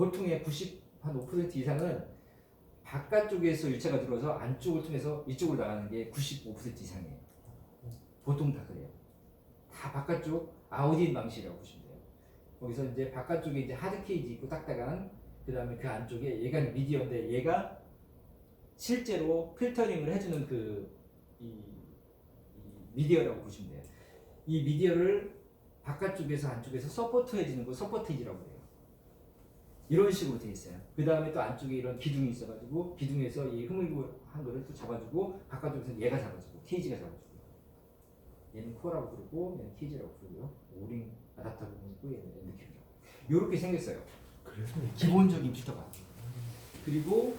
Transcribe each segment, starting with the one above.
보통의 95% 이상은 바깥쪽에서 유체가 들어와서 안쪽을 통해서 이쪽으로 나가는 게 95% 이상이에요. 보통 다 그래요. 다 바깥쪽 아웃인 방식이라고 보시면 돼요. 거기서 이제 바깥쪽에 이제 하드 케이지 있고 딱딱한, 그 다음에 그 안쪽에 얘가 미디어인데 얘가 실제로 필터링을 해주는 이 미디어라고 보시면 돼요. 이 미디어를 바깥쪽에서 안쪽에서 서포트 해주는 거 서포테이지라고 해요. 이런 식으로 되어 있어요. 그 다음에 또 안쪽에 이런 기둥이 있어가지고 기둥에서 이 흐물흐물한 거를 또 잡아주고 바깥쪽에서 얘가 잡아주고 케이지가 잡아주고, 얘는 코어라고 부르고 얘는 케이지라고 부르고요. 오링 아답터 부분이 있고 얘는 엔드캡이라고. 이렇게 생겼어요. 그래서 기본적인 필터가. 그리고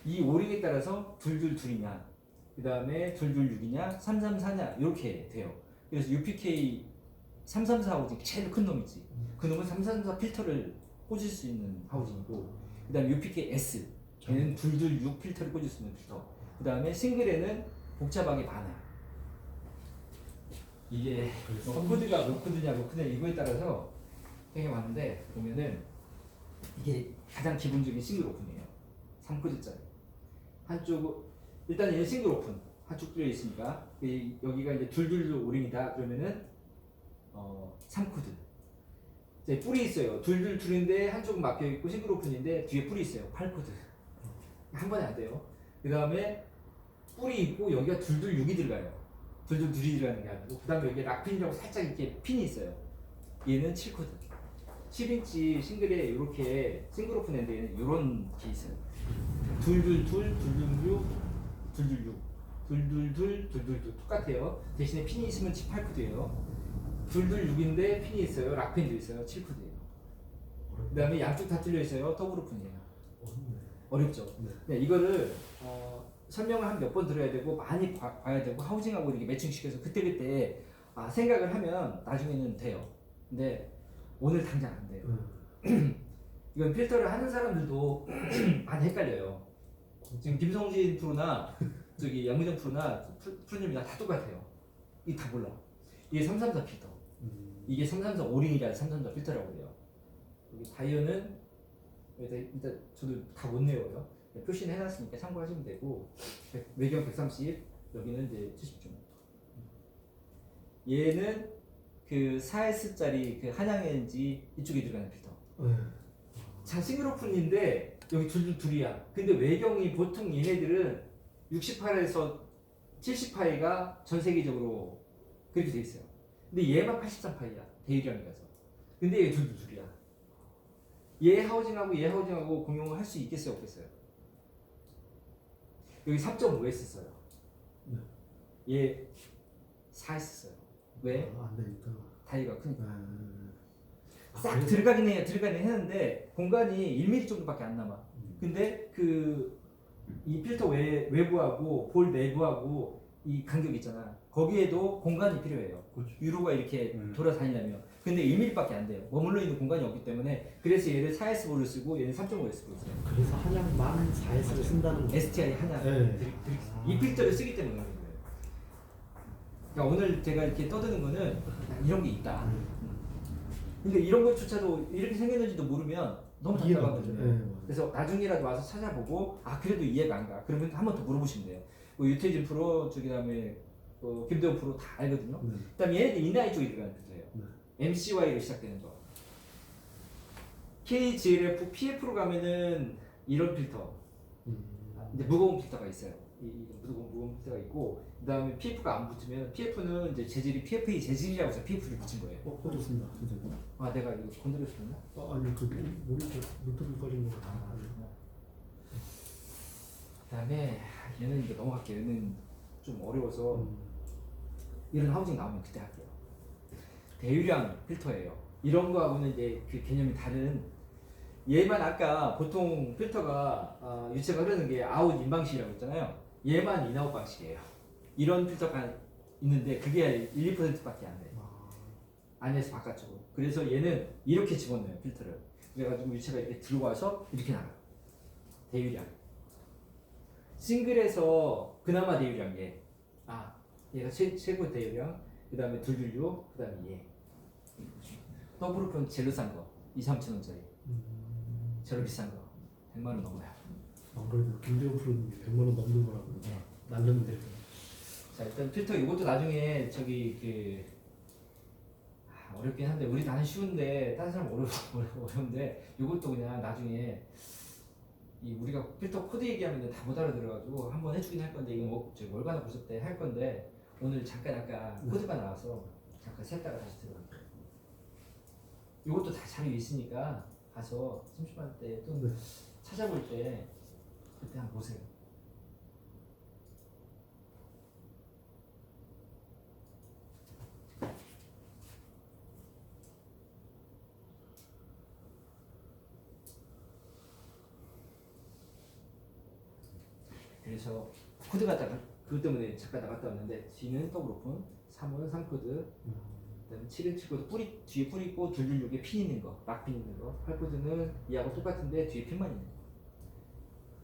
이 오링에 따라서 둘둘둘이냐, 그 다음에 둘둘육이냐, 334냐 이렇게 돼요. 그래서 UPK 334 하우징 제일 큰 놈이지. 그 놈은 334 필터를 꽂을 수 있는 하우징이고, 그 다음에 UPK S 얘는 둘둘육 필터를 꽂을 수 있는 필터. 그 다음에 싱글에는 복잡하게 많아요. 이게 코드가 몇 코드냐 이거에 따라서 되게 많은데, 보면은 이게 가장 기본적인 싱글 오픈이에요. 3코드짜리. 한쪽 일단 얘는 싱글 오픈 한쪽 뚫려 있으니까 여기가 이제 둘둘둘 오링이다 그러면은 3코드. 이제 뿔이 있어요. 둘둘둘인데 한쪽은 막혀 있고 싱글 오픈인데 뒤에 뿔이 있어요. 8코드. 한 번에 안 돼요. 그 다음에 뿔이 있고 여기가 둘둘육이 들어가요. 둘둘둘이 들어가는 게 아니고, 그 다음에 여기 락핀이라고 살짝 이렇게 핀이 있어요. 얘는 7코드. 10인치 싱글에 이렇게 싱글 오픈인데 얘는 이런 게 있어요. 둘둘둘, 둘둘육, 둘둘육, 둘둘둘, 둘둘둘 똑같아요. 대신에 핀이 있으면 8코드예요. 둘둘육인데 핀이 있어요. 락핀도 있어요. 7코드예요. 그 다음에 양쪽 다 뚫려 있어요. 더블 오픈이에요. 어렵죠. 네, 이거를 설명을 한 몇 번 들어야 되고 많이 봐야 되고 하우징하고 이렇게 매칭시켜서 그때그때 생각을 하면 나중에는 돼요. 근데 오늘 당장 안 돼요. 이건 필터를 하는 사람들도 많이 헷갈려요. 지금 김성진 프로나 저기 양무정 프로나 프로님이나 다 똑같아요. 이게 다 몰라. 이게 334 필터. 이게 334 오링이라 334 필터라고 해요. 여기 다이어는 일단 저도 다 못 내워요. 표시는 해놨으니까 참고하시면 되고, 외경 130, 여기는 이제 70점. 얘는 그 4S짜리 그 한양엔지 이쪽에 들어가는 필터. 자, 싱글 오픈인데 여기 둘이야. 근데 외경이 보통 얘네들은 68에서 70파이가 전 세계적으로 그렇게 돼 있어요. 근데 얘만 83파이야. 대유량이라서. 근데 얘 둘이야. 얘 하우징하고 공용을 할 수 있겠어요, 없겠어요? 여기 3.5S 써요. 얘 4S 써요. 왜? 안 되니까. 다이가 크니까. 싹 들어가긴 했는데 공간이 1mm 정도밖에 안 남아. 근데 이 필터 외부하고 볼 내부하고 이 간격 있잖아. 거기에도 공간이 필요해요. 그렇죠. 유로가 이렇게 돌아다니려면. 근데 1mm밖에 안 돼요. 머물러 있는 공간이 없기 때문에. 그래서 얘를 4S볼을 쓰고 얘는 3.5S볼을 써요. 그래서 한양만 4S를 쓴다는 거. STI 한양. 네. 이 필터를 쓰기 때문에 그런 거예요. 그러니까 오늘 제가 이렇게 떠드는 거는 이런 게 있다. 근데 이런 것조차도 이렇게 생겼는지도 모르면 너무 답답하거든요. 그래서 나중에라도 와서 찾아보고 그래도 이해가 안 가. 그러면 한 번 더 물어보시면 돼요. 유태진 프로, 그다음에 김대호 프로 다 알거든요. 그다음에 얘네들 인라인 쪽에 들어가는 필터예요. MCY로 시작되는 거. KGLF, PF로 가면은 이런 필터. 이제 무거운 필터가 있어요. 무거운 필터가 있고, 그다음에 PF가 안 붙으면 PF는 이제 재질이 PFA 재질이라고 해서 PF를 붙인 거예요. 좋습니다. 선생님. 내가 이거 건드렸었나? 아니 노트북 꺼진 거. 그다음에 얘는 이제 넘어갈게요. 얘는 좀 어려워서 이런 하우징 나오면 그때 할게요. 대유량 필터예요. 이런 거하고는 이제 그 개념이 다른. 얘만 아까 보통 필터가 유체가 흐르는 게 아웃 인 방식이라고 했잖아요. 얘만 인아웃 방식이에요. 이런 필터가 있는데 그게 1, 2%밖에 안 돼요. 안에서 바깥쪽으로. 그래서 얘는 이렇게 집어넣어요, 필터를. 그래가지고 유체가 이렇게 들어와서 이렇게 나가요. 대유량. 싱글에서 그나마 대유량 얘가 최고 대유량. 그 다음에 둘둘육, 그 다음에 얘. 더블 오픈 제일 싼 거 2, 3천원짜리. 저런 비싼 거 100만 원 넘어요. 안 그래도 김대호 프로님이 100만 원 넘는 거라고 날렸는데. 자 일단 필터 이것도 나중에 저기 어렵긴 한데 우리 나는 쉬운데 다른 사람 어려운데 이것도 그냥 나중에 이 우리가 필터 코드 얘기하면 다 못 알아들어가지고 한번 해주긴 할 건데 이건 월간화 보습 때 할 건데 오늘 잠깐 아까 코드가 나와서 잠깐 세다가 다시 들어갈게요. 이것도 다 자료 있으니까 가서 심심할 때 또 네. 찾아볼 때 그때 한번 보세요. 그래서 코드 갖다가 그것 때문에 잠깐 나갔다 왔는데 D는 더블 오픈, 3은 3코드, 그다음에 7은 7코드 뒤에 뿌리 있고 216에 핀 있는 거, 락핀 있는 거, 8코드는 이하고 똑같은데 뒤에 핀만 있는 거.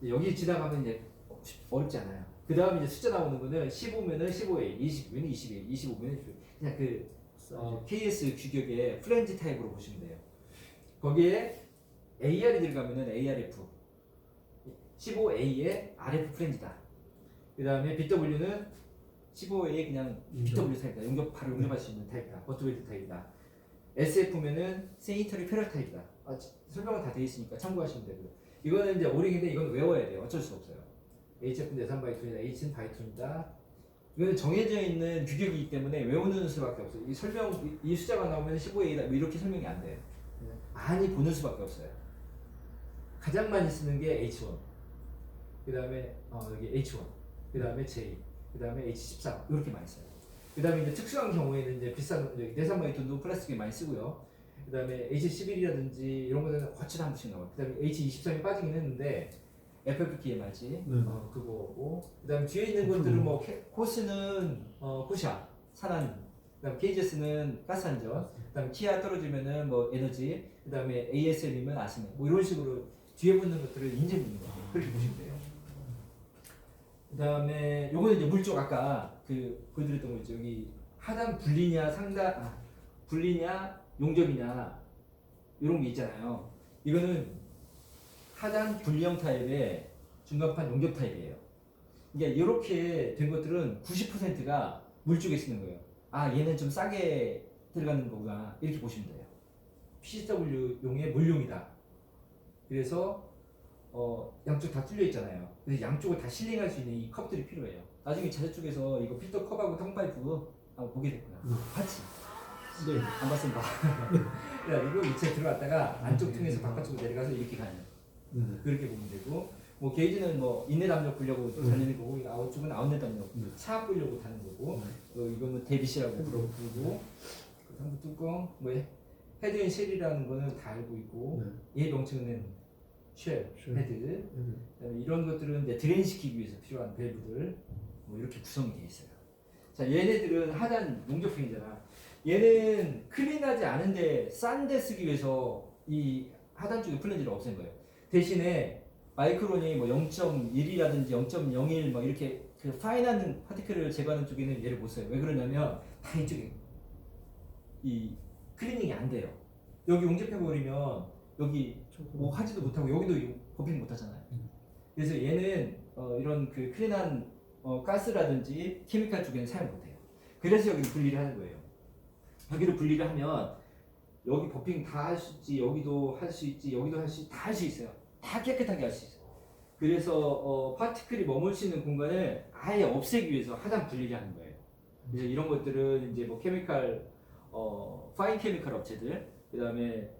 여기 지나가면 이제 어렵지 않아요. 그 다음에 이제 숫자 나오는 거는 15면은 15A, 20이면 21, 25면은 21. 그냥 KS 규격의 프렌즈 타입으로 보시면 돼요. 거기에 AR이 들어가면은 ARF, 15A에 RF 프렌즈다. 그 다음에 BW는 15A에 그냥 BW 타입이다. 바로 용접할 수 있는 타입이다. 버트웨이트 타입이다. SF면은 세니터리 페럴 타입이다. 설명은 다 돼 있으니까 참고하시면 되고요. 이거는 이제 오링인데 이건 외워야 돼요. 어쩔 수 없어요. HF는 내산 바이톤이다. H는 바이톤이다. 이거는 정해져 있는 규격이기 때문에 외우는 수밖에 없어요. 이 설명, 이 숫자가 나오면 15A다. 뭐 이렇게 설명이 안 돼요. 많이 보는 수밖에 없어요. 가장 많이 쓰는 게 H1. 그 다음에 여기 H1, 그 다음에 J, 그 다음에 H14 이렇게 많이 써요. 그 다음에 이제 특수한 경우에는 이제 비싼 내산 바이톤도 플라스틱에 많이 쓰고요. 그 다음에 H11이라든지 이런 거는 거칠 한 번씩 나와요. 그 다음에 H23이 빠지긴 했는데 FFKMRG 그거고, 그 다음에 뒤에 있는 것들은 뭐 코스는 코샤, 산안, 그 다음에 KGS는 가스안전, 그 다음에 키아 떨어지면은 뭐 에너지, 그 다음에 ASM이면 아스메, 뭐 이런 식으로 뒤에 붙는 것들을 인증 붙는 거예요. 그렇게 보시면 돼요. 그 다음에 요거는 이제 물쪽 아까 보여드렸던 거 있죠. 여기 하단 분리냐 분리냐 용접이냐 이런 게 있잖아요. 이거는 하단 분리형 타입의 중간판 용접 타입이에요. 이게 이렇게 된 것들은 90%가 물쪽에 쓰는 거예요. 얘는 좀 싸게 들어가는 거구나 이렇게 보시면 돼요. PCW용의 물용이다. 그래서 양쪽 다 뚫려 있잖아요. 그래서 양쪽을 다 실링할 수 있는 이 컵들이 필요해요. 나중에 자재 쪽에서 이거 필터 컵하고 텅파이프 한번 보게 됐구나. 봤지? 네. 안 봤으면 봐. 그래가지고 이체 들어갔다가 안쪽 통해서 바깥쪽으로 내려가서 이렇게 가는. 그렇게 보면 되고, 뭐 게이지는 뭐 인내 담력 보려고 달리는 거고, 아웃쪽은 아웃넷 담력 차압 보려고 다는 거고, 이거는 데빗이라고 부르고, 상부 뚜껑, 뭐 헤드인 쉘이라는 거는 다 알고 있고, 얘 명칭은 쉘, 헤드, 그다음에 이런 것들은 이제 드레인 시키기 위해서 필요한 밸브들 뭐 이렇게 구성이 되어 있어요. 자, 얘네들은 하단 용접형이잖아. 얘는 클린하지 않은데 싼데 쓰기 위해서 이 하단 쪽에 플랜지를 없앤 거예요. 대신에 마이크론이 뭐 0.1이라든지 0.01 뭐 이렇게 그 파인한 파티클을 제거하는 쪽에는 얘를 못 써요. 왜 그러냐면 다 이쪽에 이 클리닝이 안 돼요. 여기 용접해 버리면 여기 뭐 하지도 못하고 여기도 버핑 못 하잖아요. 그래서 얘는 이런 그 클린한 가스라든지 케미칼 쪽에는 사용 못 해요. 그래서 여기 분리를 하는 거예요. 여기를 분리를 하면 여기 버핑 다 할 수 있지, 여기도 할 수 있지, 여기도 할 수 있지, 다 할 수 있어요. 다 깨끗하게 할 수 있어요. 그래서 파티클이 머물 수 있는 공간을 아예 없애기 위해서 하단 분리를 하는 거예요. 그래서 이런 것들은 이제 뭐 케미칼, 파인 케미칼 업체들, 그 다음에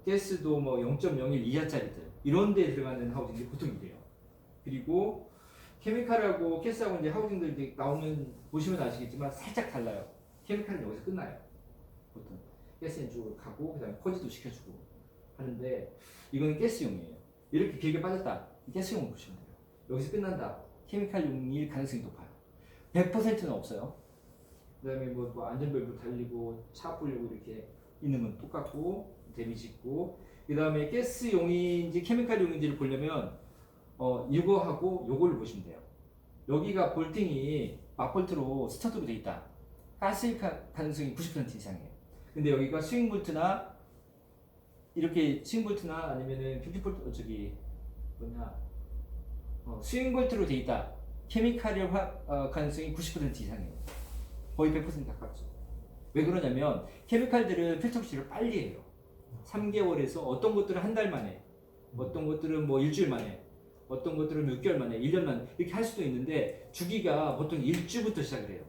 가스도 뭐 0.01 이하짜리들 이런 데 들어가는 하우징들이 보통 이래요. 그리고 케미칼하고 가스하고 이제 하우징들 이제 나오면 보시면 아시겠지만 살짝 달라요. 케미칼은 여기서 끝나요. 보통 가스는 쪽으로 가고 그다음에 퍼지도 시켜주고 하는데 이거는 가스용이에요. 이렇게 길게 빠졌다. 가스용으로 보시면 돼요. 여기서 끝난다. 케미칼용일 가능성이 높아요. 100%는 없어요. 그다음에 뭐 안전벨브 달리고 차 보려고 이렇게 있는 건 똑같고 데미지 있고, 그 다음에 가스용인지 케미칼용인지를 보려면 이거하고 요거를 보시면 돼요. 여기가 볼팅이 막볼트로 스터드로 돼 있다. 가스일 가능성이 90% 이상이에요. 근데 여기가 스윙 볼트나 이렇게 스윙 볼트나 아니면은 50 볼트 저기 뭐냐 스윙 볼트로 돼 있다. 케미칼의 가능성이 90% 이상이에요. 거의 100% 가깝죠. 왜 그러냐면 케미칼들은 필터 부시를 빨리 해요. 3개월에서 어떤 것들은 한 달 만에, 어떤 것들은 뭐 일주일 만에, 어떤 것들은 6개월 만에, 1년 만에 이렇게 할 수도 있는데 주기가 보통 1주부터 시작을 해요.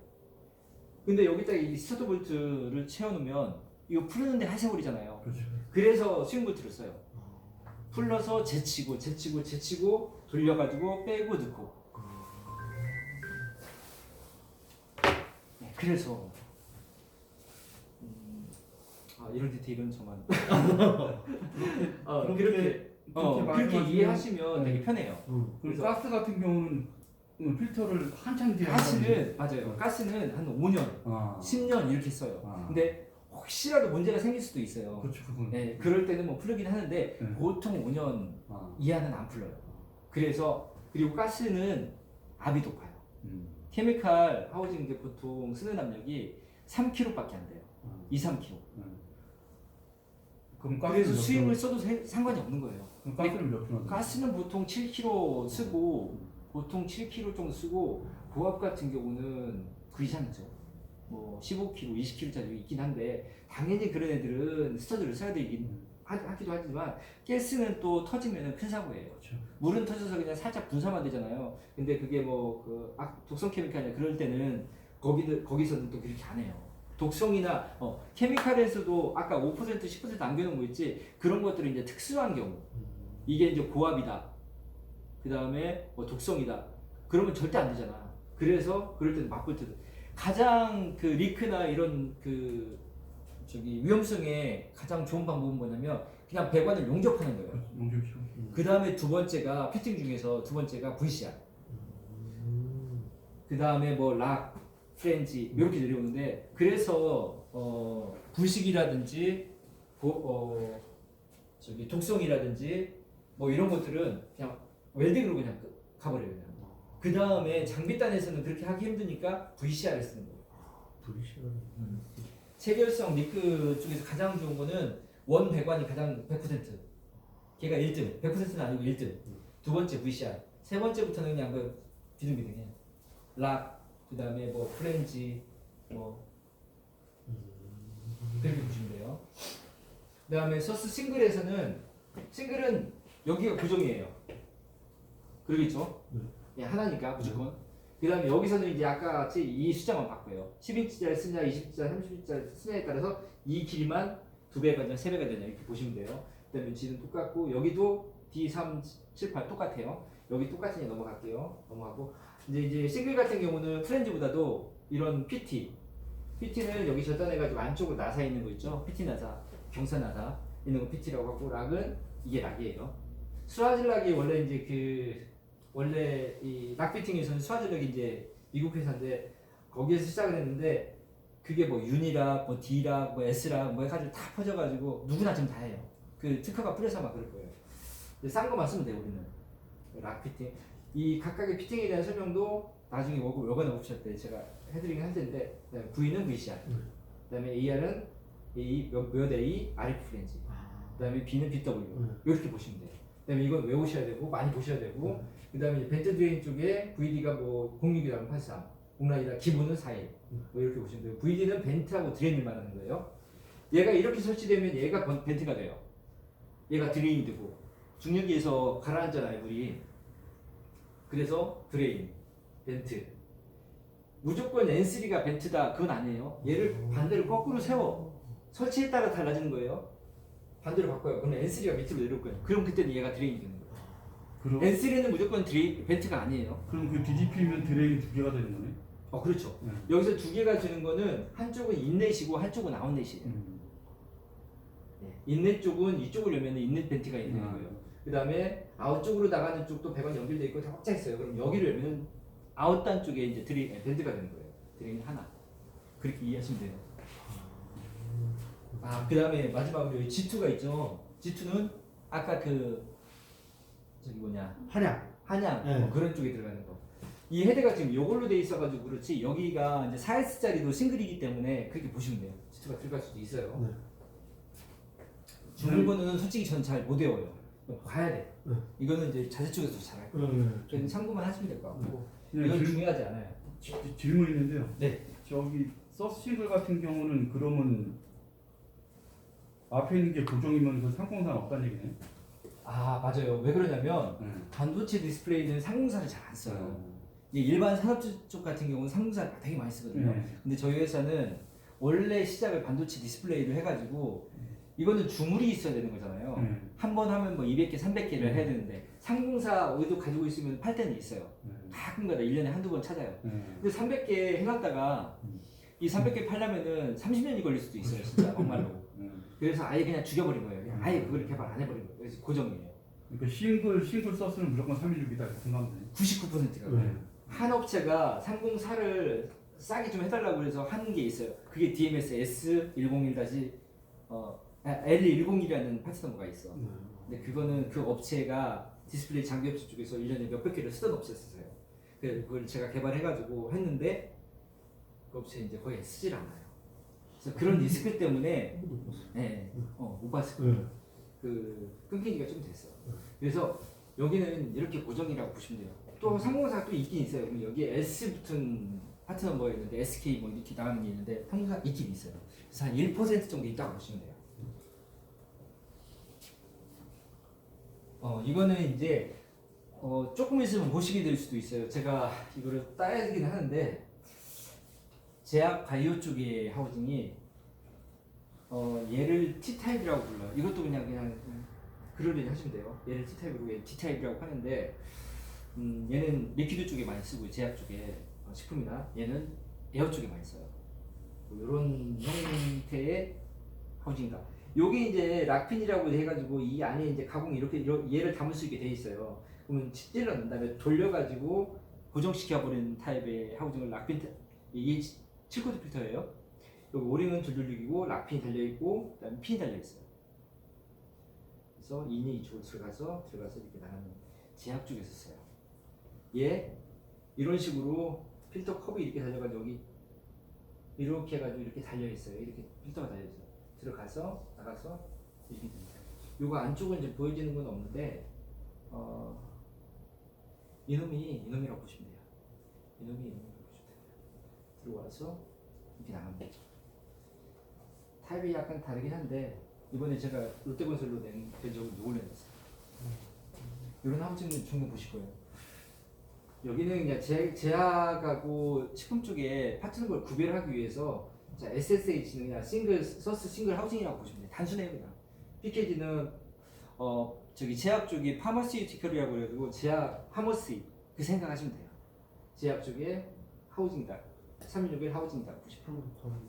근데 여기다 이 스타트 볼트를 채워놓으면 이거 풀는데 한 세월이잖아요. 그렇죠. 그래서 스윙 볼트를 써요. 풀러서 제치고 돌려가지고 빼고 넣고. 네, 그래서 이런 디테일은 저만 그렇게 이해하시면 되게 편해요. 그리고 가스 같은 경우는 필터를 한참 뒤에 가스는 맞아요. 가스는 한 5년, 10년 이렇게 써요. 근데 혹시라도 문제가 생길 수도 있어요. 그렇죠. 그건. 네, 그럴 때는 뭐 풀리긴 하는데 네. 보통 5년 이하는 안 풀려요. 그래서 그리고 가스는 압이 높아요. 케미칼 하우징 이제 보통 쓰는 압력이 3kg밖에 안 돼요. 2, 3kg. 그럼 그래서 가스는 스윙을 써도 상관이 없는 거예요. 그럼 가스는 몇 킬로? 가스는 보통 7kg 쓰고 보통 7kg 정도 쓰고 고압 같은 경우는 그 이상이죠. 뭐 15kg, 20kg짜리 있긴 한데 당연히 그런 애들은 스터드를 써야 되긴 하기도 하지만 가스는 또 터지면 큰 사고예요. 그렇죠. 물은 터져서 그냥 살짝 분사만 되잖아요. 근데 그게 뭐 독성 케미칼이나 그럴 때는 거기서는 또 그렇게 안 해요. 독성이나 케미칼에서도 아까 5% 10% 남겨놓은 거 있지 그런 것들은 이제 특수한 경우 이게 이제 고압이다. 그 다음에 뭐 독성이다. 그러면 절대 안 되잖아. 그래서 그럴 때는 맞볼트 가장 그 리크나 이런 그 저기 위험성에 가장 좋은 방법은 뭐냐면 그냥 배관을 용접하는 거예요. 용접이죠. 그 다음에 두 번째가 피팅 중에서 두 번째가 VCR. 그 다음에 뭐 락, 프렌지 이렇게 내려오는데 그래서 부식이라든지 저기 독성이라든지 뭐 이런 것들은 그냥 웰딩으로 그냥 가버려요. 그냥. 그 다음에 장비단에서는 그렇게 하기 힘드니까 VCR을 쓰는 거예요. VCR. 체결성 리크 쪽에서 가장 좋은 거는 원 배관이 가장 100%. 걔가 1등. 100%는 아니고 1등. 두 번째 VCR. 세 번째부터는 그냥 그 비등비등해. 락, 그 다음에 뭐 프렌지, 뭐 그렇게 보시면 돼요. 그 다음에 서스 싱글은 여기가 고정이에요. 그러겠죠? 예, 하나니까 무조건. 그 다음에 여기서는 이제 아까 같이 이 숫자만 바꿔요. 10인치짜리 쓰냐, 20인치짜리, 30인치짜리 쓰냐에 따라서 이 길이만 2배가 되냐, 3배가 되냐 이렇게 보시면 돼요. 그 다음에 G는 똑같고 여기도 D3, 7, 8 똑같아요. 여기 똑같으니 넘어갈게요. 넘어가고 이제 싱글 같은 경우는 프렌즈보다도 이런 PT는 여기 절단해가지고 안쪽으로 나사 있는 거 있죠? PT 나사, 경사 나사 있는 거 PT라고 하고 락은 이게 락이에요. 수화질락이 원래 이제 원래 이 락피팅에서는 수화질락이 이제 미국 회사인데 거기에서 시작을 했는데 그게 뭐 윤이락, 뭐 D락, 뭐 S락 뭐 해가지고 다 퍼져가지고 누구나 좀 다 해요. 그 특허가 뿌려서 막 그럴 거예요. 싼 거만 쓰면 돼요 우리는. 락피팅 이 각각의 피팅에 대한 설명도 나중에 월간에 오프샷 때 제가 해드리긴 할 텐데 V는 VCR, 그다음에 AR은 몇 A RF 프렌지, 그다음에 B는 BW 이렇게 보시면 돼요. 그다음에 이건 외우셔야 되고 많이 보셔야 되고 그다음에 벤트 드레인 쪽에 VD가 뭐 06이라면 83, 09이라 기본은 41 뭐 이렇게 보시면 돼요. VD는 벤트하고 드레인을 말하는 거예요. 얘가 이렇게 설치되면 얘가 벤트가 돼요. 얘가 드레인이 되고 중력기에서 가라앉잖아요 물이. 그래서 드레인, 벤트. 무조건 N3가 벤트다 그건 아니에요. 얘를 반대로 거꾸로 세워. 설치에 따라 달라지는 거예요. 반대로 바꿔요. 그럼 N3가 밑으로 내려올 거예요. 그럼 그때는 얘가 드레인이 되는 거예요. 그럼 N3는 무조건 벤트가 아니에요. 그럼 그 DDP면 드레인이 두 개가 되는 거네? 그렇죠. 여기서 두 개가 주는 거는 한쪽은 인넷이고 한쪽은 아웃넷이에요. 인넷 쪽은 이쪽을 열면 인넷 벤트가 있는 거예요. 그 다음에 아웃 쪽으로 나가는 쪽도 배관이 연결돼 있고 다 확장 있어요. 그럼 여기를 열면 아웃단 쪽에 이제 벤트가 되는 거예요. 드레인 하나. 그렇게 이해하시면 돼요. 그 다음에 마지막으로 여기 G2가 있죠. G2는 아까 한양 네. 그런 쪽에 들어가는 거. 이 헤드가 지금 이걸로 돼 있어가지고 그렇지 여기가 이제 4S짜리도 싱글이기 때문에 그렇게 보시면 돼요. G2가 들어갈 수도 있어요. 네. 중국어는 솔직히 저는 잘 못 외워요. 봐야 돼. 네. 이거는 이제 자세 쪽에서 잘할 거예요. 그래서 참고만 하시면 될 것 같고 이건 중요하지 않아요. 질문 있는데요. 네. 저기 서스 싱글 같은 경우는 그러면 앞에 있는 게 고정이면 그 상공사는 없다는 얘기네. 아 맞아요. 왜 그러냐면 네. 반도체 디스플레이는 상공사를 잘 안 써요. 이게 일반 산업 쪽 같은 경우는 상공사를 되게 많이 쓰거든요. 네. 근데 저희 회사는 원래 시작을 반도체 디스플레이로 해가지고 이거는 주물이 있어야 되는 거잖아요. 한 번 하면 뭐 200개, 300개를 해야 되는데 상공사 어디도 가지고 있으면 팔 때는 있어요. 가끔가다 1년에 한두 번 찾아요. 근데 300개 해놨다가 이 300개 팔려면은 30년이 걸릴 수도 있어요. 진짜 막말로. 그래서 아예 그냥 죽여버린 거예요. 그냥 아예 그걸 개발 안 해버린 거예요. 그래서 고정이에요. 그러니까 싱글 서스는 무조건 316이다 이렇게 생각하면 돼. 99%가 그래요. 한 업체가 상공사를 싸게 좀 해달라고 해서 하는 게 있어요. 그게 DMS S101- L101이라는 파트 넘버가 있어. 근데 그거는 그 업체가 디스플레이 장비 업체 쪽에서 1년에 몇백 개를 쓰던 업체였어요. 그걸 제가 개발해가지고 했는데 그 업체 이제 거의 쓰질 않아요. 그래서 그런 리스크 때문에 못 봤을 거예요. 그 끊기기가 좀 됐어. 그래서 여기는 이렇게 고정이라고 보시면 돼요. 또 상공사가 또 있긴 있어요. 그럼 여기에 S 붙은 파트 넘버가 있는데 SK 뭐 이렇게 나가는 게 있는데 상공사가 있긴 있어요. 그래서 한 1% 정도 있다고 보시면 돼요. 이거는 이제 조금 있으면 보시게 될 수도 있어요. 제가 이거를 따야 되긴 하는데 제약 바이오 쪽의 하우징이 얘를 T타입이라고 불러요. 이것도 그냥 그러려니 하시면 돼요. 얘를 T타입으로 T타입이라고 하는데 얘는 리퀴드 쪽에 많이 쓰고 제약 쪽에 식품이나 얘는 에어 쪽에 많이 써요. 뭐 이런 형태의 하우징이다. 여기 이제 락핀이라고 해가지고 이 안에 이제 가공 이렇게 얘를 담을 수 있게 돼 있어요. 그러면 찔러 넣은 다음에 돌려가지고 고정시켜 버리는 타입의 하우징을 락핀 이게 7코드 필터예요. 여기 오링은 줄줄리기고 락핀이 달려 있고 그다음에 핀이 달려 있어요. 그래서 인이 이쪽으로 들어가서 이렇게 나가는 제약 쪽에서 써요. 얘 이런 식으로 필터 컵이 이렇게 달려가지고 여기 이렇게 해가지고 이렇게 달려 있어요. 이렇게 필터가 달려 있어요. 들어가서 나가서 이렇게 됩니다. 요거 안쪽은 이제 보여지는 건 없는데 이놈이라고 보시면 돼요. 이놈이라고 보시면 돼요. 들어와서 이렇게 나가는 거죠. 타입이 약간 다르긴 한데 이번에 제가 롯데건설로 낸 적은 요걸 냈어요. 이런 하우징은 종종 보실 거예요. 여기는 그냥 제약하고 식품 쪽에 파트는 걸 구별하기 위해서 자, SSH는 그냥 싱글 하우징이라고 보시면 돼요. 단순해요 그냥. PKG는 저기 제약 쪽이 파머시티컬이라고 그래가지고 제약 파머시 그 생각하시면 돼요. 제약 쪽에 하우징이다. 316의 하우징이다 보시면 돼요.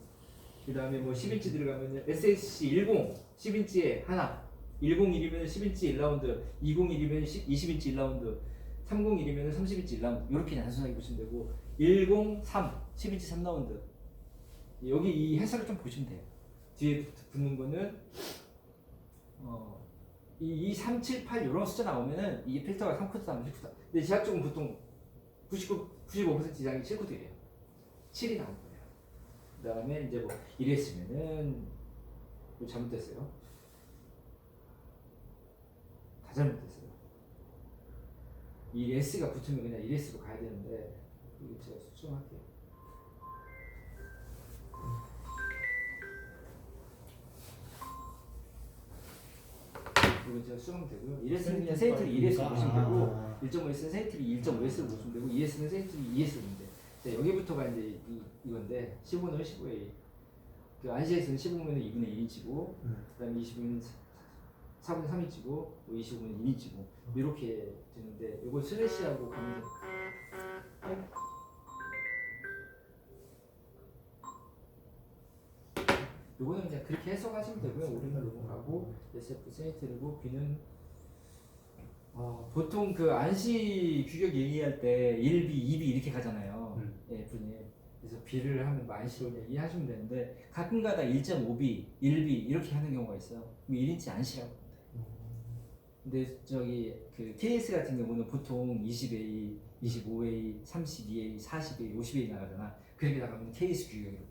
그 다음에 뭐 10인치 들어가면 SSC 10 10인치에 하나 101이면 10인치 1라운드 201이면 20인치 1라운드 301이면 30인치 1라운드 이렇게 단순하게 보시면 되고 103 10인치 3라운드 여기 이 해설을 좀 보시면 돼요. 뒤에 붙는 거는 이 3, 7, 8 이런 숫자 나오면은 이게 필터가 3코드 나오면 7코드. 근데 제약 쪽은 보통 95% 이상이 7코드예요. 7이 나올 거예요. 그 다음에 이제 뭐 이랬으면은 이거 잘못됐어요. 다 잘못됐어요. 이 S가 붙으면 그냥 1S로 가야 되는데 이거 제가 수정할게요. 이거 제가 수정하면 되고요. 1S는 그냥 세인트리 1S로 보시면 되고 1.5S는 세인트리 1.5S로 보시면 되고 2S는 세인트리 2S인데 자, 여기부터가 이제 이건데 15는 15A 그 안시에서는 15면 2분의 1인치고 그 다음에 25는 4분의 3인치고 25는 2인치고 이렇게 되는데 이거 슬래시하고 가면서 요거는 그냥 그렇게 해석하시면 되고요. 오른발 넘어가고 SF 세인트리고 B는 보통 그 안시 규격 얘기할 때 1B, 2B 이렇게 가잖아요. 예, 분이. 그래서 B를 하면 뭐 안시로 얘기하시면 되는데 가끔가다 1.5B, 1B 이렇게 하는 경우가 있어요. 1인치 안시라고. 근데 저기 그 KS 같은 경우는 보통 20A, 25A, 32A, 40A, 50A 나가잖아. 그렇게 나가면 KS 규격이라고.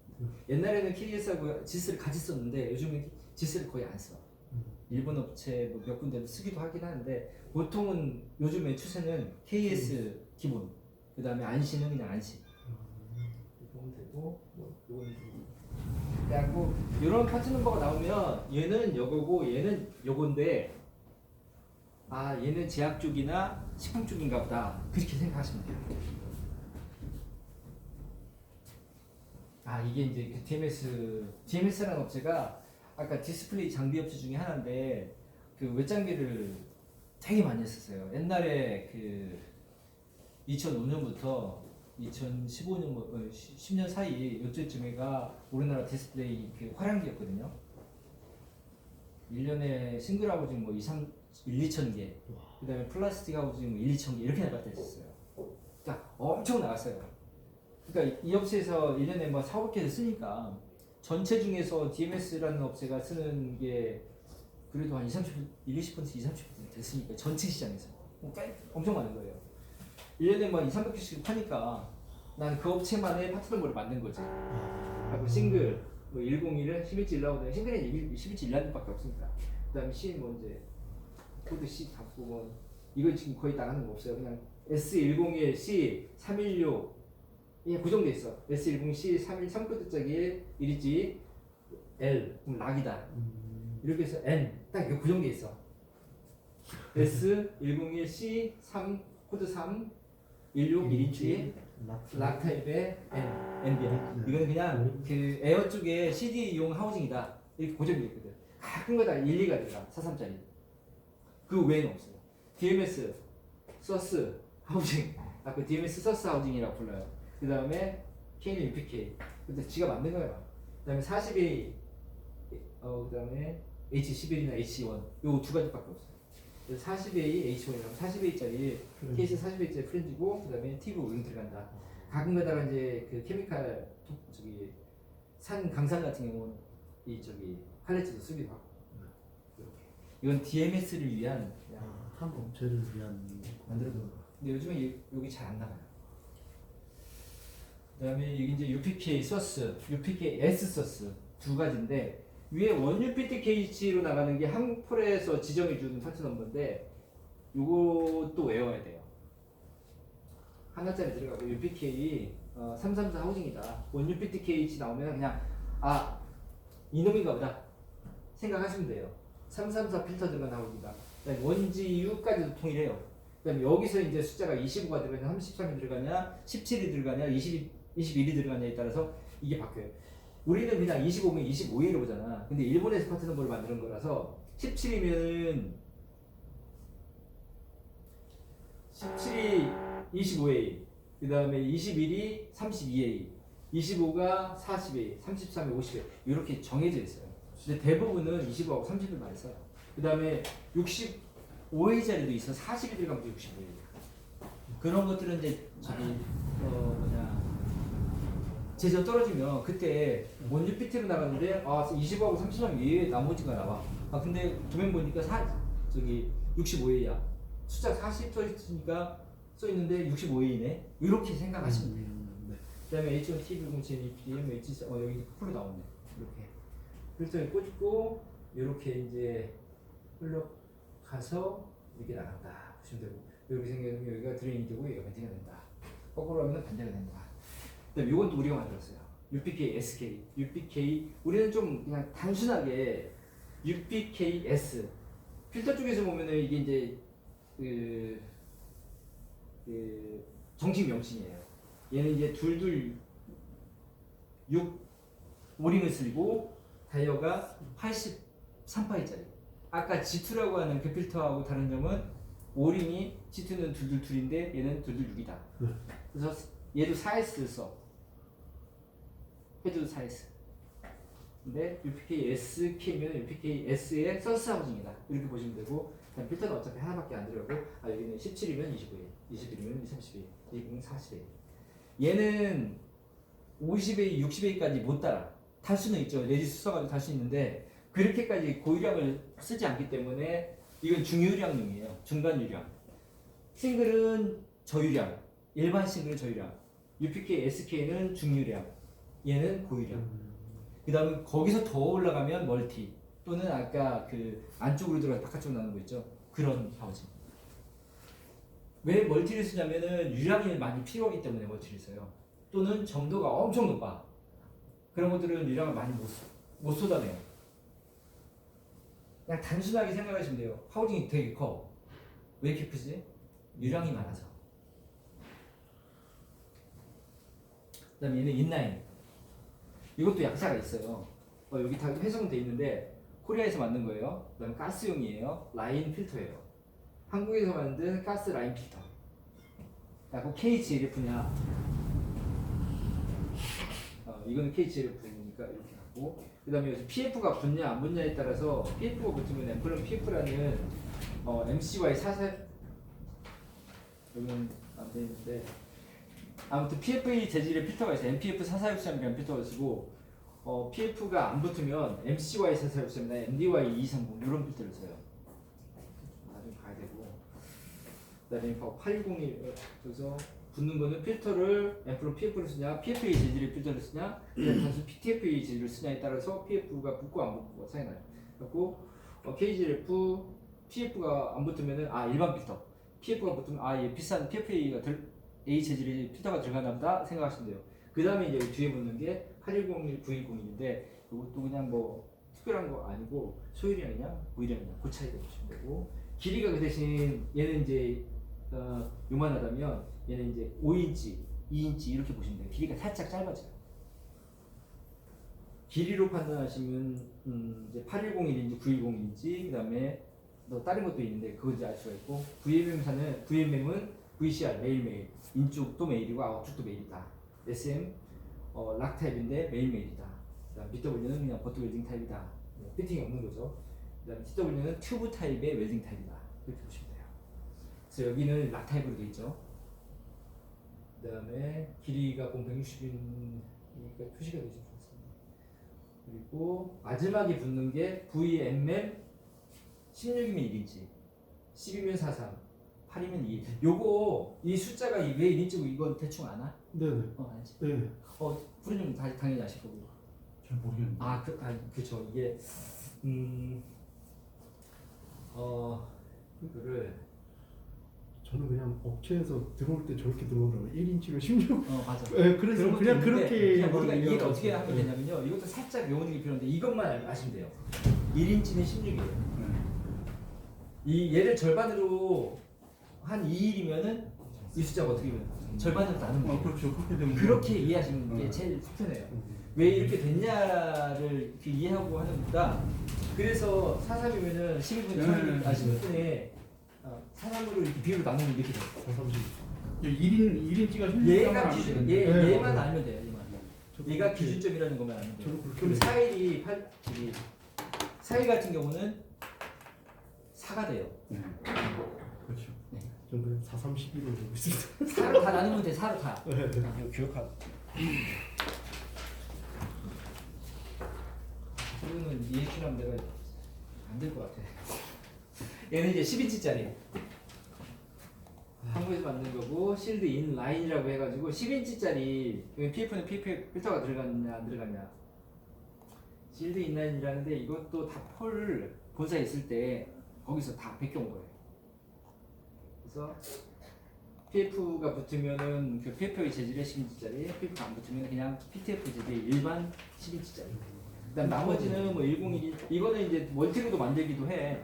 옛날에는 KS하고 지스를 같이 썼는데 요즘은 지스를 거의 안 써. 일본 업체 뭐 몇 군데도 쓰기도 하긴 하는데 보통은 요즘에 추세는 KS 기본, 그 다음에 안시는 그냥 안시. 보면 되고 뭐 요건 그래갖고 이런 파트 넘버가 나오면 얘는 요거고 얘는 요건데 아 얘는 제약 쪽이나 식품 쪽인가 보다 그렇게 생각하시면 돼요. 아 이게 이제 그 DMS라는 업체가 아까 디스플레이 장비 업체 중에 하나인데 그 외장비를 되게 많이 했었어요. 옛날에 그 2005년부터 2015년 10년 사이 요때쯤에가 우리나라 디스플레이 그 화량기였거든요. 1년에 싱글 하우징 뭐 2천 개, 그다음에 플라스틱 하우징 뭐 2천 개 이렇게 나갈 때 있었어요. 그러니까 엄청 나갔어요. 그러니까 이 업체에서 1년에 뭐 4, 5개를 쓰니까 전체 중에서 DMS라는 업체가 쓰는 게 그래도 한 20%, 20% 됐으니까 전체 시장에서 엄청 많은 거예요. 1년에 막 2, 300개씩 파니까 난 그 업체만의 파트 넘버를 만든 거지. 하고 싱글 뭐 101은 11지 1라운드 싱글은 11지 1라운드밖에 없으니까. 그다음에 C 뭐 이제 코드 C 갖고 뭐 이거 지금 거의 나가는 거 없어요. 그냥 S101 C 316 예 고정돼 있어. S101 C 313 3코드짜리 1이지 L 그럼 락이다. 이렇게 해서 N 딱 이거 고정돼 있어. S101 C 3 코드 3 16 1인치 락 타입의 NB야. 이거는 그냥 그 에어 쪽에 CD용 하우징이다. 이렇게 고정돼 있거든. 가끔 거다 1, 2가 들어가 43짜리. 그 외에는 없어요. DMS 서스 하우징. 아까 DMS 서스 하우징이라고 불러요. 그 다음에 K는 UPK. 근데 지가 만든 거야. 그 다음에 40A 그 다음에 H11이나 H1 요 두 가지밖에 없어요. 40A, H1이라면 40A짜리 케이스 40A짜리 프렌즈고 그 다음에 TV 우링 들어간다. 가끔 가다가 이제 그 케미칼 저기 산 강산 같은 경우는 이 저기 팔레트도 쓰기도 하고 이렇게. 이건 DMS를 위한 그냥 한 업체를 위한 만들어둔 거. 근데 요즘에 여기 잘 안 나가요. 그다음에 이게 이제 UPK 소스, UPK S 소스 두 가지인데 위에 원유 PTKH로 나가는 게 한폴에서 지정해주는 파트 넘버인데 요것도 외워야 돼요. 하나짜리 들어가고 UPK 334 하우징이다. 원유 PTKH 나오면 그냥 아 이놈인가 보다 생각하시면 돼요. 334 필터 들어간 하우징이다. 그다음에 원지유까지도 통일해요. 그다음에 여기서 이제 숫자가 25가 들어가냐, 33이 들어가냐, 17이 들어가냐, 21이 들어가냐에 따라서 이게 바뀌어요. 우리는 그냥 25면 25A로 보잖아. 근데 일본에서 파트 넘버를 만드는 거라서 17이면 17이 25A, 그 다음에 21이 32A, 25가 40A, 33이 50A 이렇게 정해져 있어요. 근데 대부분은 25하고 30을 많이 써요. 그 다음에 65A짜리도 있어. 40이 들어가면 65A. 그런 것들은 이제 저기 제전 떨어지면 그때 원유 PT로 나갔는데 20하고 30하면 얘 나머지가 나와. 근데 도면 보니까 저기 65A야. 숫자 40 써있으니까 써있는데 65A네. 이렇게 생각하시면 돼요. 그 다음에 H1 TV 07 EPM H 여기 풀로 나오네. 이렇게 필터에 꽂고 이렇게 이제 흘러가서 이렇게 나간다 보시면 되고, 이렇게 생기면 여기가 드레인이 되고 여기가 벤트가 된다. 거꾸로 하면 반대가 된다. 그다음에 이건 또 우리가 만들었어요. UPK SK, UPK 우리는 좀 그냥 단순하게 UPK S 필터 쪽에서 보면은 이게 이제 그 정식 명칭이에요. 얘는 이제 둘둘 6 오링을 쓰고 다이어가 83파이짜리. 아까 G2라고 하는 그 필터하고 다른 점은 오링이 G2는 둘둘 둘인데 얘는 둘둘 6이다. 그래서 얘도 4S 써. 헤드도 4S. 근데 UPK SK면 UPK S의 서스 하우징이다. 이렇게 보시면 되고, 그냥 필터는 어차피 하나밖에 안 들어가고, 여기는 17이면 25A, 21이면 30A, 20은 40A. 얘는 50A, 60A까지 못 따라. 탈 수는 있죠. 레지스 써가지고 탈 수 있는데 그렇게까지 고유량을 쓰지 않기 때문에 이건 중유량용이에요. 중간 유량. 싱글은 저유량, 일반 싱글은 저유량. UPK SK는 중유량, 얘는 고유량. 그 다음에 거기서 더 올라가면 멀티, 또는 아까 그 안쪽으로 들어가 바깥쪽으로 나는 거 있죠. 그런 하우징. 왜 멀티를 쓰냐면은 유량이 많이 필요하기 때문에 멀티를 써요. 또는 점도가 엄청 높아. 그런 것들은 유량을 많이 못 쏟아내요. 그냥 단순하게 생각하시면 돼요. 하우징이 되게 커. 왜 이렇게 크지? 유량이 많아서. 그 다음에 얘는 인라인. 이것도 약자가 있어요. 여기 다 해석은 돼 있는데 코리아에서 만든 거예요. 그 다음에 가스용이에요. 라인 필터예요. 한국에서 만든 가스 라인 필터. 그 KHLF냐? 이거는 KHLF니까 이렇게 하고, 그 다음에 여기서 PF가 붙냐 안 붙냐에 따라서 PF가 붙으면 앰플은 PF라는 MCY 44 여기는 안 돼 있는데 아무튼 PFA 재질의 필터가 있어요. MPF 4463이라는 필터가 있고 PF가 안 붙으면 MCY 4463이나 MDY 230 이런 필터를 써요. 나중에 봐야 되고, 그다음에 810이 그래서 붙는 거는 필터를 앰플은 PF를 쓰냐, PFA 재질의 필터를 쓰냐, 그냥 단순 PTFA 재질을 쓰냐에 따라서 PF가 붙고 안 붙고 차이 나요. 그리고 KGF PF가 안 붙으면은 일반 필터, PF가 붙으면 얘 비싼 PFA가 A 재질의 필터가 들어가나 보다 생각하시면 돼요. 그 다음에 이제 뒤에 붙는 게 8101, 9101인데 이것도 그냥 뭐 특별한 거 아니고 소유량이냐 보유량이냐 그 차이가 보시면 되고, 길이가 그 대신 얘는 이제 요만하다면 얘는 이제 5인치, 2인치 이렇게 보시면 돼요. 길이가 살짝 짧아져요. 길이로 판단하시면 이제 8101인지 9101인지 그 다음에 또 다른 것도 있는데 그거 이제 알 수가 있고, VMM은 VCR 매일매일, 인쪽도 메일이고 아웃쪽도 메일이다. SM 락 타입인데 매일매일이다. 그다음 BW는 그냥 버트 웰딩 타입이다. 피팅이 없는 거죠. 그다음 TW는 튜브 타입의 웰딩 타입이다. 이렇게 보시면 돼요. 그래서 여기는 락 타입으로 되어 있죠. 그다음에 길이가 160이니까 표시가 되지 않습니다. 그리고 마지막에 붙는 게 VMM 16이면 1인치, 10이면 43, 8이면 2. 요거 이 숫자가 왜 1인치고 이건 대충 아나? 네네. 알지? 네. 부르님 당연히 아실 거고. 잘 모르겠는데. 그쵸. 이게 이거를 저는 그냥 업체에서 들어올 때 저렇게 들어오더라고요. 1인치로 16. 맞아. 네, 그래서 그냥 그렇게 그냥 우리가 이해를 어떻게 하면 되냐면요. 이것도 살짝 외우는 게 필요한데 이것만 아시면 돼요. 1인치는 16이에요. 이 얘를 절반으로 한 2일이면은 이 숫자가 어떻게 되면 절반으로 나누는 거예요. 그렇죠. 그렇게 되면 그렇게 이해하시는 게 제일 편해요. 왜 이렇게 됐냐를 이렇게 이해하고 하는 것보다, 그래서 43이면은 12분 10분에 43으로 이렇게 비율로 나누면 이렇게 돼요. 430. 1인치가 얘가 기준, 네, 얘만 맞아요. 알면 돼요. 얘가 기준점이라는 것만 알면 돼요. 저도 그렇게 그럼 4일이 4일 같은 경우는 4가 돼요. 그렇죠. 저는 그냥 431로 보고 있습니다. 4로 다 나누면 돼. 4로 다. 네. 기억하고. 이거는 이해해주면 내가 안 될 것 같아. 얘는 이제 10인치짜리. 한국에서 만든 거고, 실드 인 라인이라고 해가지고 10인치짜리. PF는 PF 필터가 들어갔냐 안 들어갔냐. 실드 인 라인이라는데 이것도 다 폴 본사에 있을 때 거기서 다 베껴온 거예요. 그래서 PF가 붙으면은 그 PF의 재질의 10인치짜리, PF가 안 붙으면 그냥 PTF 재질의 일반 10인치짜리. 그다음 나머지는 뭐 101, 이거는 이제 멀티로도 만들기도 해.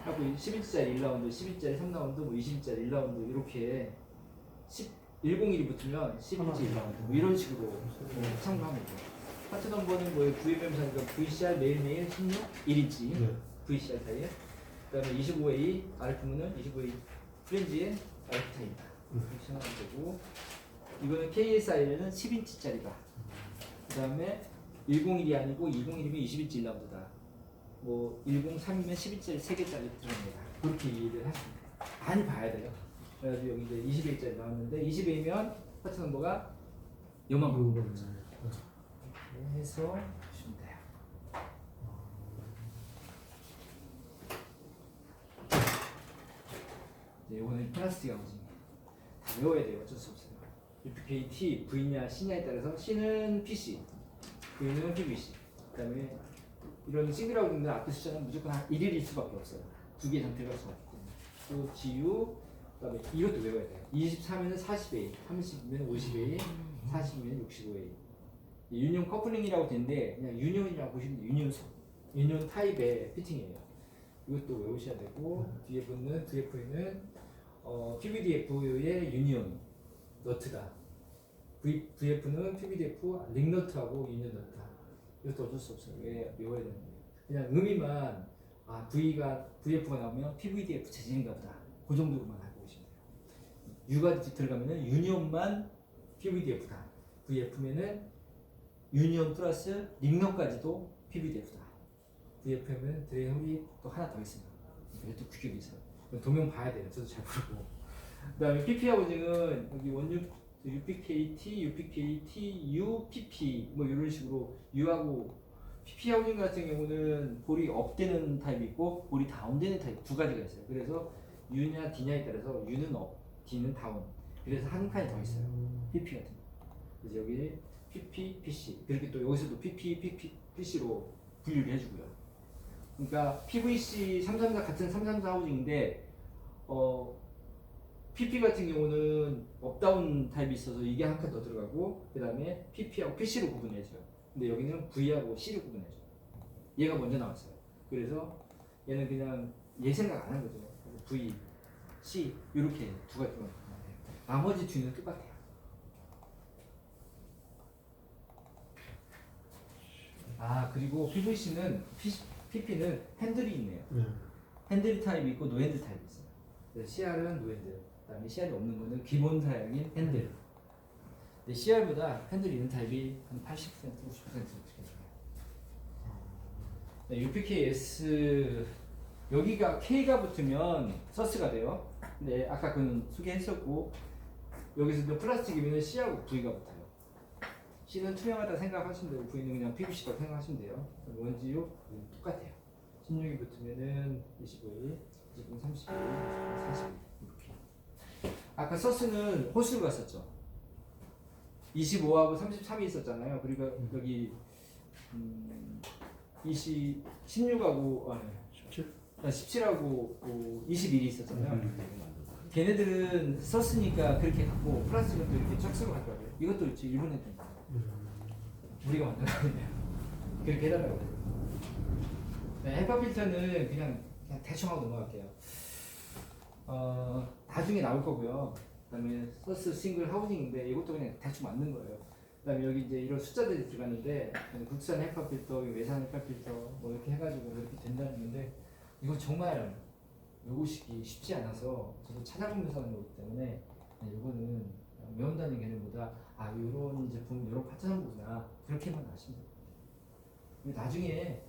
하고 10인치짜리 1라운드, 10인치짜리 3라운드, 뭐 20인치짜리 1라운드 이렇게 101이 붙으면 10인치 1라운드 뭐 이런 식으로 참고하면 돼요. 파트 넘버는 뭐 VMM사니까 VCR 매일매일 16, 1인치 네. VCR 타입. 그다음에 25A RF는 25A 프렌즈의 RF 타입이다. 이렇게 생각하면 되고, 이거는 KSI는 10인치짜리다. 그다음에 101이 아니고 201이면 20인치 1라운드다. 뭐 103이면 10인치짜리 3개짜리 들어갑니다. 그렇게 이해를 하십니다. 많이 봐야 돼요. 그래가지고 여기 이제 20A짜리 나왔는데 20A면 파트 넘버가 요만큼 이렇게 해서 보시면 돼요. 이거는 플라스틱 하우징 다 외워야 돼요. 어쩔 수 없어요. UPK-T, V냐 C냐에 따라서 C는 PC, V는 PVC. 그다음에 이런 싱글하고 있는 앞에 숫자는 무조건 한 1일일 수밖에 없어요. 두 개 이상 들어갈 수가 없기 때문에. 또 GU, 그다음에 이것도 외워야 돼요. 23에는 40A, 30이면 50A, 40이면 65A. 유니온 커플링이라고 되는데 그냥 유니온이라고 보시면 돼요. 유니온 타입의 피팅이에요. 이것도 외우셔야 되고 뒤에 붙는 VF에는 PVDF의 유니온 너트다. VF는 PVDF 링너트하고 유니온 너트다. 이것도 어쩔 수 없어요. 왜 외워야 되는 거예요. 그냥 의미만 VF가 나오면 PVDF 재질인가 보다. 그 정도만 알고 계시면 돼요. U가 들어가면은 유니온만 PVDF다. VF면은 유니온 플러스 링너까지도 PVDF다. VF면 드레이홀이 또 하나 더 있습니다. 이것도 규격이 있어요. 도면 봐야 돼요. 저도 잘 모르고. 그다음에 PP하고 지금 여기 원유 UPKT, UPKT, UPP 뭐 이런 식으로 U하고 PP 하우징 같은 경우는 볼이 업되는 타입이 있고 볼이 다운되는 타입 두 가지가 있어요. 그래서 U냐 D냐에 따라서 U는 업, D는 다운. 그래서 한 칸이 더 있어요. PP 같은 거. 그래서 여기 PP, PC 그렇게 또 여기서도 PP, PC로 분류를 해주고요. 그러니까 PVC 334 같은 334 하우징인데 PP 같은 경우는 업다운 타입이 있어서 이게 한 칸 더 들어가고 그 다음에 PP하고 PC로 구분해줘요. 근데 여기는 V하고 C로 구분해줘요. 얘가 먼저 나왔어요. 그래서 얘는 그냥 얘 생각 안 한 거죠. V, C 이렇게 두 가지만 나머지 뒤는 똑같아요. 그리고 PVC는 PP는 핸들이 있네요. 핸들 타입이 있고 노핸들 타입이 있어요. 그래서 CR은 노핸들, 그다음에 CR이 없는 거는 기본 사양인 핸들. 근데 CR보다 핸들이 있는 타입이 한 80%, 50% 이렇게 돼요. UPKS 여기가 K가 붙으면 서스가 돼요. 근데 아까 그는 소개했었고 여기서도 플라스틱이면 C하고 V가 붙어요. C는 투명하다 생각하시면 되고 V는 그냥 PVC라고 생각하시면 돼요. 원지유 똑같아요. 16이 붙으면은 25일, 29, 30일, 40일 이렇게. 아까 서스는 호수로 갔었죠. 25하고 33이 있었잖아요. 그리고 여기 16하고 17하고 21이 있었잖아요. 걔네들은 썼으니까 그렇게 갖고 플라스틱은 또 이렇게 짝수로 갔더라고요. 이것도 일본 애들입니다. 우리가 만든 거예요. 그렇게 해달라고요. 네, 헤파 필터는 그냥 대충 하고 넘어갈게요. 나중에 나올 거고요. 그다음에 서스 싱글 하우징인데 이것도 그냥 대충 만든 거예요. 그다음에 여기 이제 이런 숫자들이 들어가는데 국산 헤파 필터, 외산 헤파 필터 뭐 이렇게 해가지고 이렇게 된다는 건데 이거 정말 외우시기 쉽지 않아서 저도 찾아보면서 하는 거기 때문에 이거는 외운다는 개념보다 이런 제품, 이런 파트너구나 그렇게만 아시면 돼요. 나중에